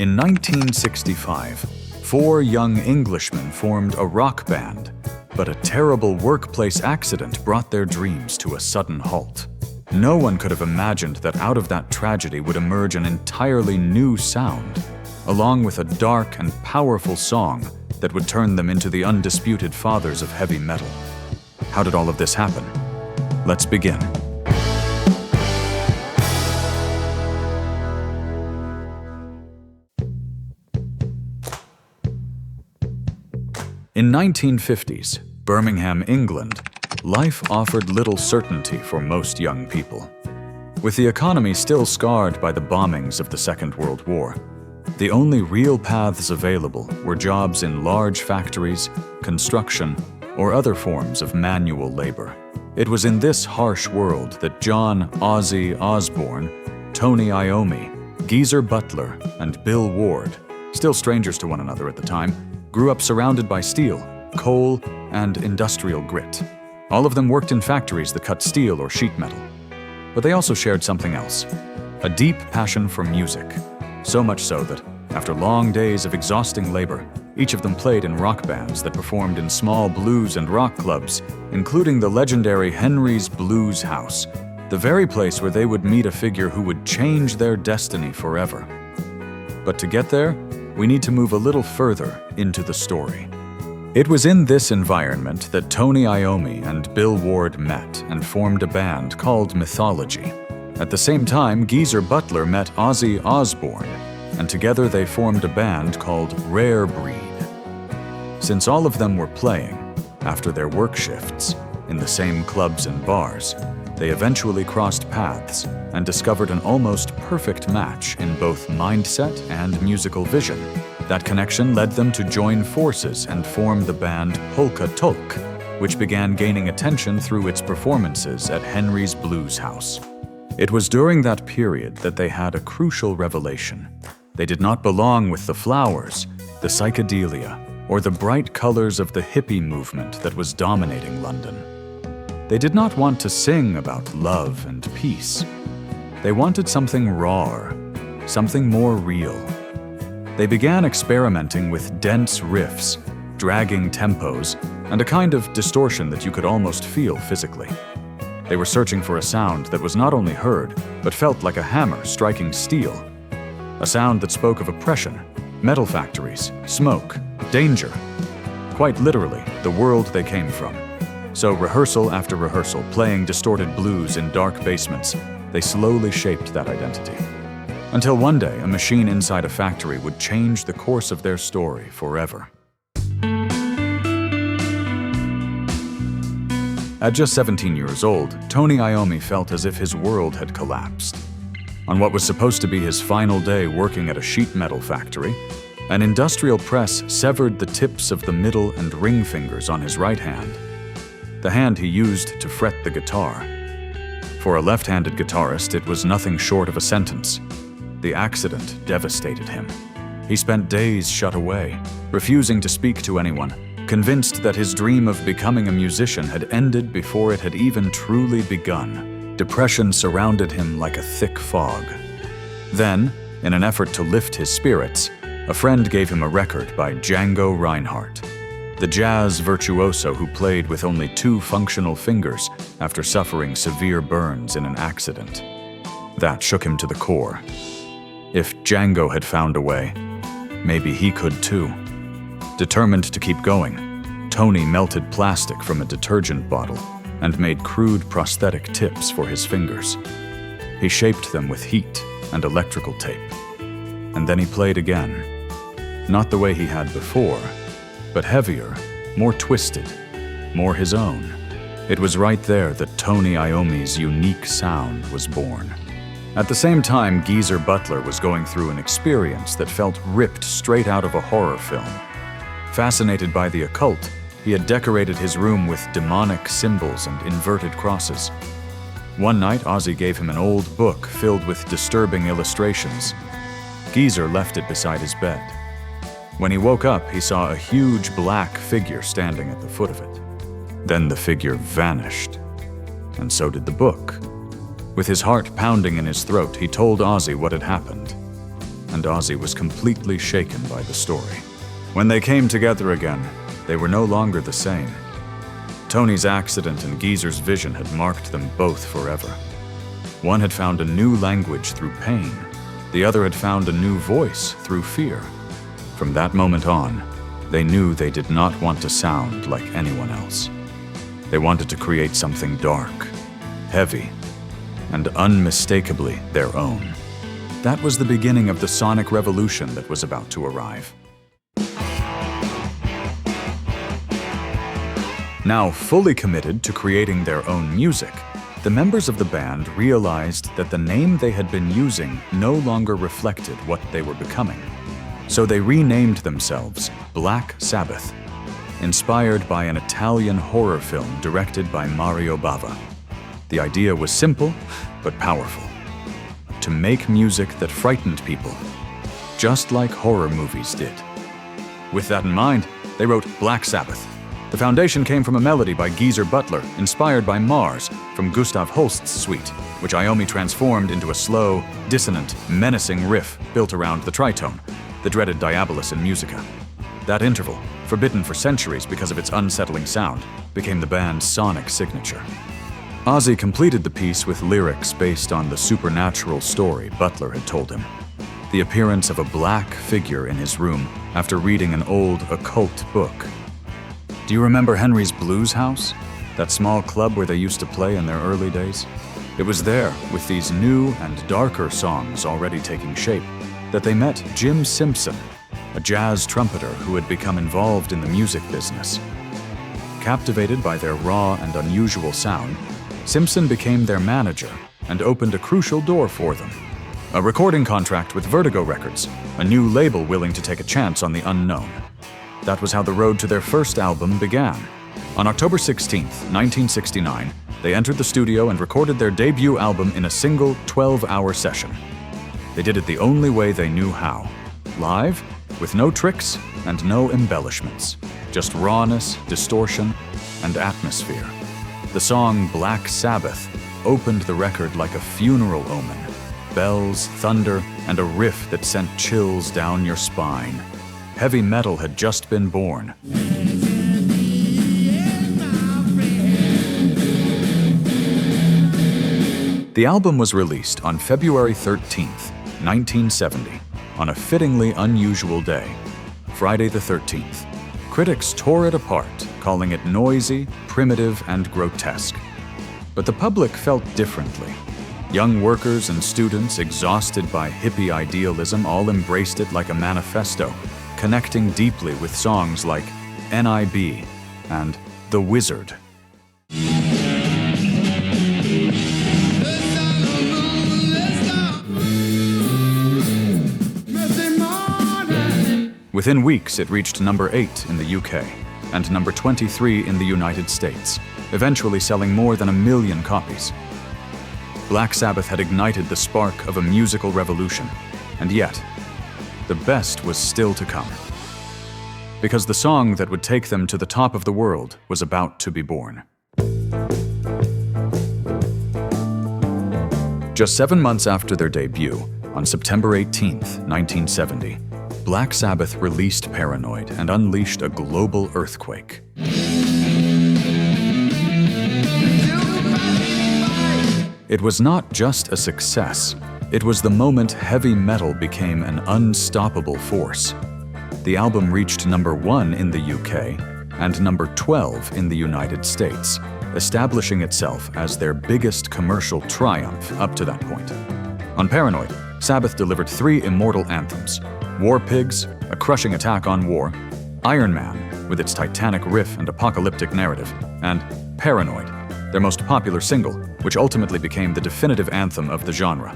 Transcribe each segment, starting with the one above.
In 1965, 4 young Englishmen formed a rock band, but a terrible workplace accident brought their dreams to a sudden halt. No one could have imagined that out of that tragedy would emerge an entirely new sound, along with a dark and powerful song that would turn them into the undisputed fathers of heavy metal. How did all of this happen? Let's begin. In 1950s, Birmingham, England, life offered little certainty for most young people. With the economy still scarred by the bombings of the Second World War, the only real paths available were jobs in large factories, construction, or other forms of manual labor. It was in this harsh world that John Ozzy Osbourne, Tony Iommi, Geezer Butler, and Bill Ward, still strangers to one another at the time, grew up surrounded by steel, coal, and industrial grit. All of them worked in factories that cut steel or sheet metal. But they also shared something else, a deep passion for music. So much so that, after long days of exhausting labor, each of them played in rock bands that performed in small blues and rock clubs, including the legendary Henry's Blues House, the very place where they would meet a figure who would change their destiny forever. But to get there, we need to move a little further into the story. It was in this environment that Tony Iommi and Bill Ward met and formed a band called Mythology. At the same time, Geezer Butler met Ozzy Osbourne, and together they formed a band called Rare Breed. Since all of them were playing, after their work shifts, in the same clubs and bars, they eventually crossed paths and discovered an almost perfect match in both mindset and musical vision. That connection led them to join forces and form the band Polka Tulk, which began gaining attention through its performances at Henry's Blues House. It was during that period that they had a crucial revelation. They did not belong with the flowers, the psychedelia, or the bright colors of the hippie movement that was dominating London. They did not want to sing about love and peace. They wanted something rawer, something more real. They began experimenting with dense riffs, dragging tempos, and a kind of distortion that you could almost feel physically. They were searching for a sound that was not only heard, but felt like a hammer striking steel. A sound that spoke of oppression, metal factories, smoke, danger. Quite literally, the world they came from. So rehearsal after rehearsal, playing distorted blues in dark basements, they slowly shaped that identity. Until one day, a machine inside a factory would change the course of their story forever. At just 17 years old, Tony Iommi felt as if his world had collapsed. On what was supposed to be his final day working at a sheet metal factory, an industrial press severed the tips of the middle and ring fingers on his right hand, the hand he used to fret the guitar. For a left-handed guitarist, it was nothing short of a sentence. The accident devastated him. He spent days shut away, refusing to speak to anyone, convinced that his dream of becoming a musician had ended before it had even truly begun. Depression surrounded him like a thick fog. Then, in an effort to lift his spirits, a friend gave him a record by Django Reinhardt, the jazz virtuoso who played with only 2 functional fingers after suffering severe burns in an accident. That shook him to the core. If Django had found a way, maybe he could too. Determined to keep going, Tony melted plastic from a detergent bottle and made crude prosthetic tips for his fingers. He shaped them with heat and electrical tape. And then he played again. Not the way he had before, but heavier, more twisted, more his own. It was right there that Tony Iommi's unique sound was born. At the same time, Geezer Butler was going through an experience that felt ripped straight out of a horror film. Fascinated by the occult, he had decorated his room with demonic symbols and inverted crosses. One night, Ozzy gave him an old book filled with disturbing illustrations. Geezer left it beside his bed. When he woke up, he saw a huge black figure standing at the foot of it. Then the figure vanished, and so did the book. With his heart pounding in his throat, he told Ozzy what had happened. and Ozzy was completely shaken by the story. When they came together again, they were no longer the same. Tony's accident and Geezer's vision had marked them both forever. One had found a new language through pain. The other had found a new voice through fear. From that moment on, they knew they did not want to sound like anyone else. They wanted to create something dark, heavy, and unmistakably their own. That was the beginning of the sonic revolution that was about to arrive. Now fully committed to creating their own music, the members of the band realized that the name they had been using no longer reflected what they were becoming. So they renamed themselves Black Sabbath, inspired by an Italian horror film directed by Mario Bava. The idea was simple, but powerful. To make music that frightened people, just like horror movies did. With that in mind, they wrote Black Sabbath. The foundation came from a melody by Geezer Butler, inspired by Mars from Gustav Holst's suite, which Iommi transformed into a slow, dissonant, menacing riff built around the tritone, the dreaded diabolus in musica. That interval, forbidden for centuries because of its unsettling sound, became the band's sonic signature. Ozzy completed the piece with lyrics based on the supernatural story Butler had told him. The appearance of a black figure in his room after reading an old occult book. Do you remember Henry's Blues House? That small club where they used to play in their early days? It was there, with these new and darker songs already taking shape, that they met Jim Simpson, a jazz trumpeter who had become involved in the music business. Captivated by their raw and unusual sound, Simpson became their manager and opened a crucial door for them. A recording contract with Vertigo Records, a new label willing to take a chance on the unknown. That was how the road to their first album began. On October 16, 1969, they entered the studio and recorded their debut album in a single 12-hour session. They did it the only way they knew how. Live, with no tricks and no embellishments. Just rawness, distortion, and atmosphere. The song Black Sabbath opened the record like a funeral omen. Bells, thunder, and a riff that sent chills down your spine. Heavy metal had just been born. The album was released on February 13, 1970, on a fittingly unusual day, Friday the 13th. Critics tore it apart, calling it noisy, primitive, and grotesque. But the public felt differently. Young workers and students, exhausted by hippie idealism, all embraced it like a manifesto, connecting deeply with songs like NIB and The Wizard. Within weeks, it reached number 8 in the UK and number 23 in the United States, eventually selling more than 1 million copies. Black Sabbath had ignited the spark of a musical revolution, and yet, the best was still to come. Because the song that would take them to the top of the world was about to be born. Just 7 months after their debut, on September 18, 1970, Black Sabbath released Paranoid and unleashed a global earthquake. It was not just a success, it was the moment heavy metal became an unstoppable force. The album reached number 1 in the UK and number 12 in the United States, establishing itself as their biggest commercial triumph up to that point. On Paranoid, Sabbath delivered 3 immortal anthems: War Pigs, a crushing attack on war; Iron Man, with its titanic riff and apocalyptic narrative; and Paranoid, their most popular single, which ultimately became the definitive anthem of the genre.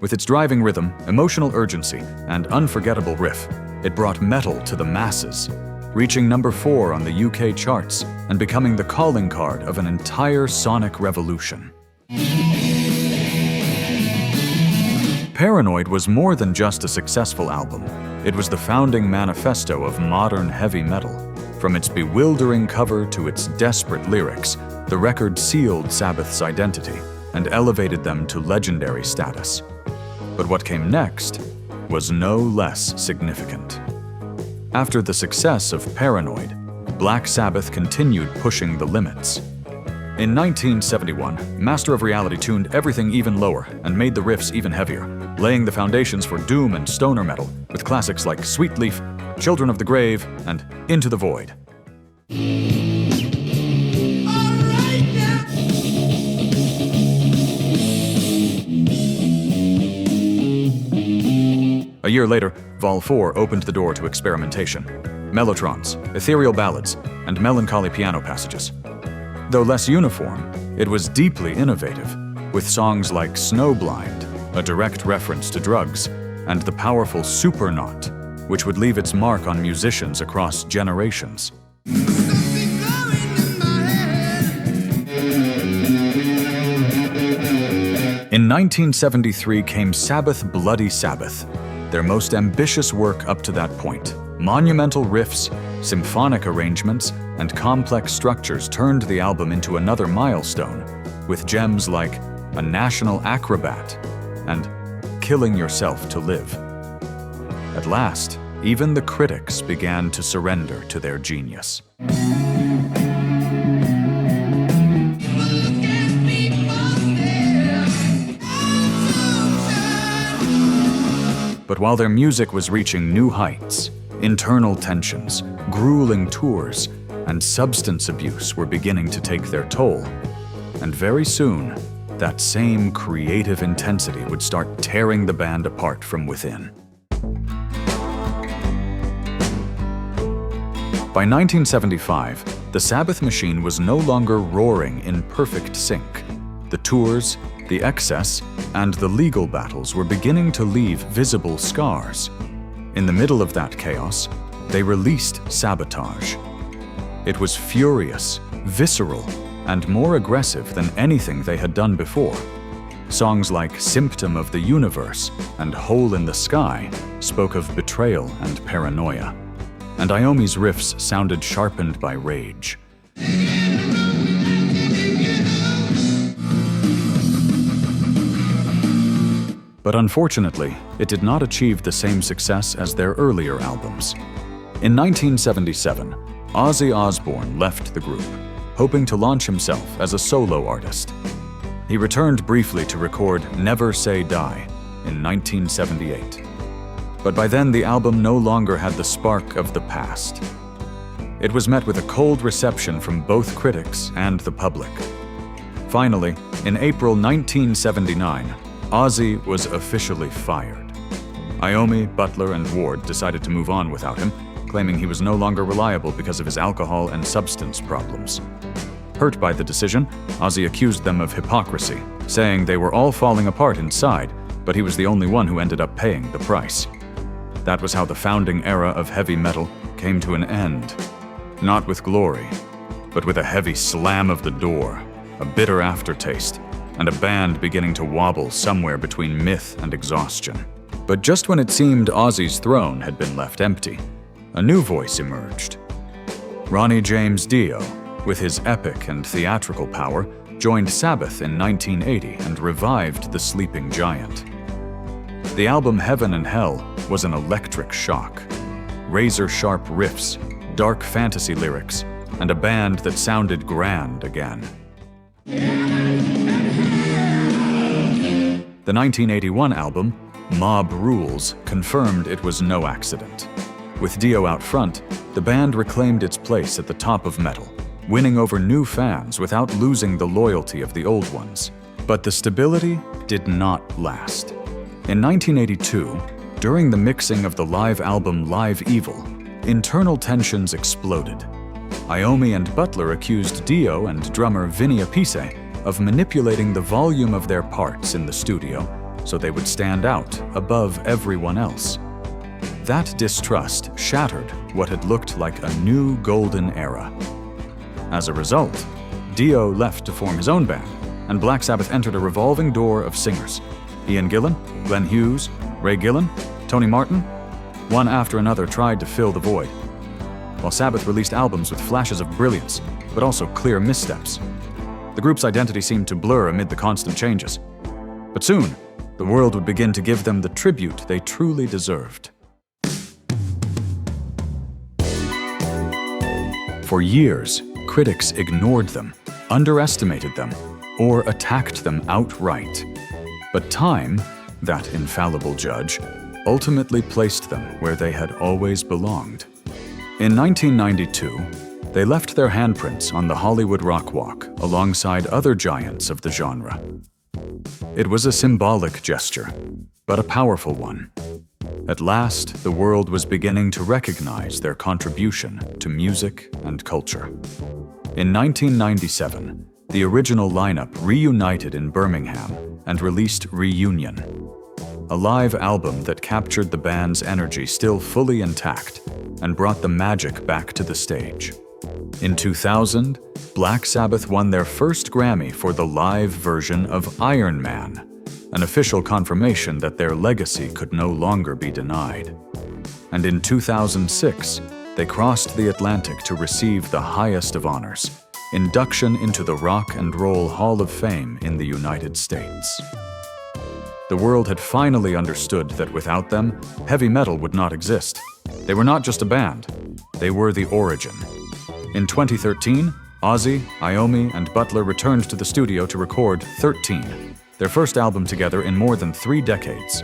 With its driving rhythm, emotional urgency, and unforgettable riff, it brought metal to the masses, reaching number 4 on the UK charts and becoming the calling card of an entire sonic revolution. Paranoid was more than just a successful album. It was the founding manifesto of modern heavy metal. From its bewildering cover to its desperate lyrics, The record sealed Sabbath's identity and elevated them to legendary status. But what came next was no less significant. After the success of Paranoid, Black Sabbath continued pushing the limits. In 1971, Master of Reality tuned everything even lower and made the riffs even heavier, laying the foundations for doom and stoner metal with classics like Sweet Leaf, Children of the Grave, and Into the Void. A year later, Vol 4 opened the door to experimentation. Mellotrons, ethereal ballads, and melancholy piano passages. Though less uniform, it was deeply innovative, with songs like Snowblind, a direct reference to drugs, and the powerful Supernaut, which would leave its mark on musicians across generations. In 1973 came Sabbath Bloody Sabbath, their most ambitious work up to that point. Monumental riffs, symphonic arrangements, and complex structures turned the album into another milestone, with gems like A National Acrobat and Killing Yourself to Live. At last, even the critics began to surrender to their genius. But while their music was reaching new heights, internal tensions, grueling tours, and substance abuse were beginning to take their toll. And very soon, that same creative intensity would start tearing the band apart from within. By 1975, the Sabbath machine was no longer roaring in perfect sync. The tours, the excess, and the legal battles were beginning to leave visible scars. In the middle of that chaos, they released Sabotage. It was furious, visceral, and more aggressive than anything they had done before. Songs like Symptom of the Universe and Hole in the Sky spoke of betrayal and paranoia. And Iommi's riffs sounded sharpened by rage. But unfortunately, it did not achieve the same success as their earlier albums. In 1977, Ozzy Osbourne left the group, hoping to launch himself as a solo artist. He returned briefly to record Never Say Die in 1978. But by then, the album no longer had the spark of the past. It was met with a cold reception from both critics and the public. Finally, in April 1979, Ozzy was officially fired. Iommi, Butler, and Ward decided to move on without him, claiming he was no longer reliable because of his alcohol and substance problems. Hurt by the decision, Ozzy accused them of hypocrisy, saying they were all falling apart inside, but he was the only one who ended up paying the price. That was how the founding era of heavy metal came to an end. Not with glory, but with a heavy slam of the door, a bitter aftertaste, and a band beginning to wobble somewhere between myth and exhaustion. But just when it seemed Ozzy's throne had been left empty, a new voice emerged. Ronnie James Dio, with his epic and theatrical power, joined Sabbath in 1980 and revived the sleeping giant. The album Heaven and Hell was an electric shock. Razor-sharp riffs, dark fantasy lyrics, and a band that sounded grand again. The 1981 album, Mob Rules, confirmed it was no accident. With Dio out front, the band reclaimed its place at the top of metal, winning over new fans without losing the loyalty of the old ones. But the stability did not last. In 1982, during the mixing of the live album Live Evil, internal tensions exploded. Iommi and Butler accused Dio and drummer Vinny Appice of manipulating the volume of their parts in the studio so they would stand out above everyone else. That distrust shattered what had looked like a new golden era. As a result, Dio left to form his own band, and Black Sabbath entered a revolving door of singers. Ian Gillan, Glenn Hughes, Ray Gillan, Tony Martin, one after another tried to fill the void. While Sabbath released albums with flashes of brilliance, but also clear missteps, The group's identity seemed to blur amid the constant changes. But soon, the world would begin to give them the tribute they truly deserved. For years, critics ignored them, underestimated them, or attacked them outright. But time, that infallible judge, ultimately placed them where they had always belonged. In 1992, they left their handprints on the Hollywood Rock Walk alongside other giants of the genre. It was a symbolic gesture, but a powerful one. At last, the world was beginning to recognize their contribution to music and culture. In 1997, the original lineup reunited in Birmingham and released Reunion, a live album that captured the band's energy still fully intact and brought the magic back to the stage. In 2000, Black Sabbath won their first Grammy for the live version of Iron Man, an official confirmation that their legacy could no longer be denied. And in 2006, they crossed the Atlantic to receive the highest of honors, induction into the Rock and Roll Hall of Fame in the United States. The world had finally understood that without them, heavy metal would not exist. They were not just a band, they were the origin. In 2013, Ozzy, Iommi, and Butler returned to the studio to record 13, their first album together in more than 3 decades.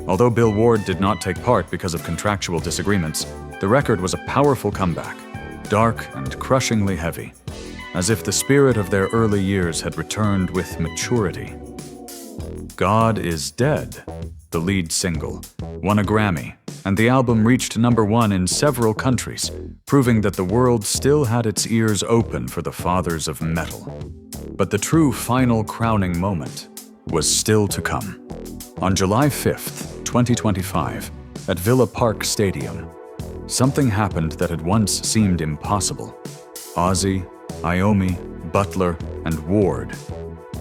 Although Bill Ward did not take part because of contractual disagreements, the record was a powerful comeback, dark and crushingly heavy, as if the spirit of their early years had returned with maturity. God is Dead, the lead single, won a Grammy, and the album reached #1 in several countries, proving that the world still had its ears open for the fathers of metal. But the true final crowning moment was still to come. On July 5th, 2025, at Villa Park Stadium, something happened that had once seemed impossible. Ozzy, Iommi, Butler, and Ward,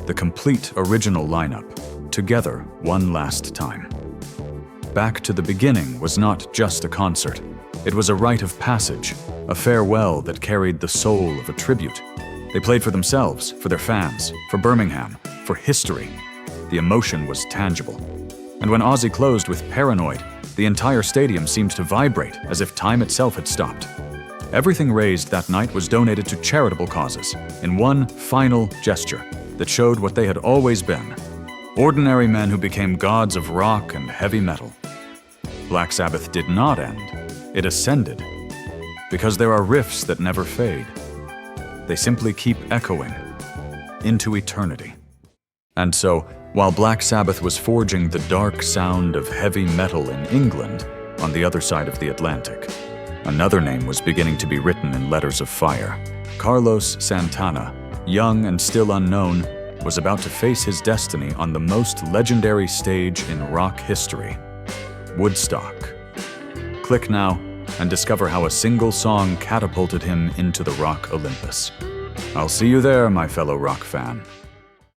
the complete original lineup, together one last time. Back to the Beginning was not just a concert. It was a rite of passage, a farewell that carried the soul of a tribute. They played for themselves, for their fans, for Birmingham, for history. The emotion was tangible. And when Ozzy closed with Paranoid, the entire stadium seemed to vibrate as if time itself had stopped. Everything raised that night was donated to charitable causes, in one final gesture that showed what they had always been: ordinary men who became gods of rock and heavy metal. Black Sabbath did not end, it ascended. Because there are riffs that never fade. They simply keep echoing into eternity. And so, while Black Sabbath was forging the dark sound of heavy metal in England, on the other side of the Atlantic, another name was beginning to be written in letters of fire. Carlos Santana, young and still unknown, was about to face his destiny on the most legendary stage in rock history, Woodstock. Click now and discover how a single song catapulted him into the rock Olympus. I'll see you there, my fellow rock fan.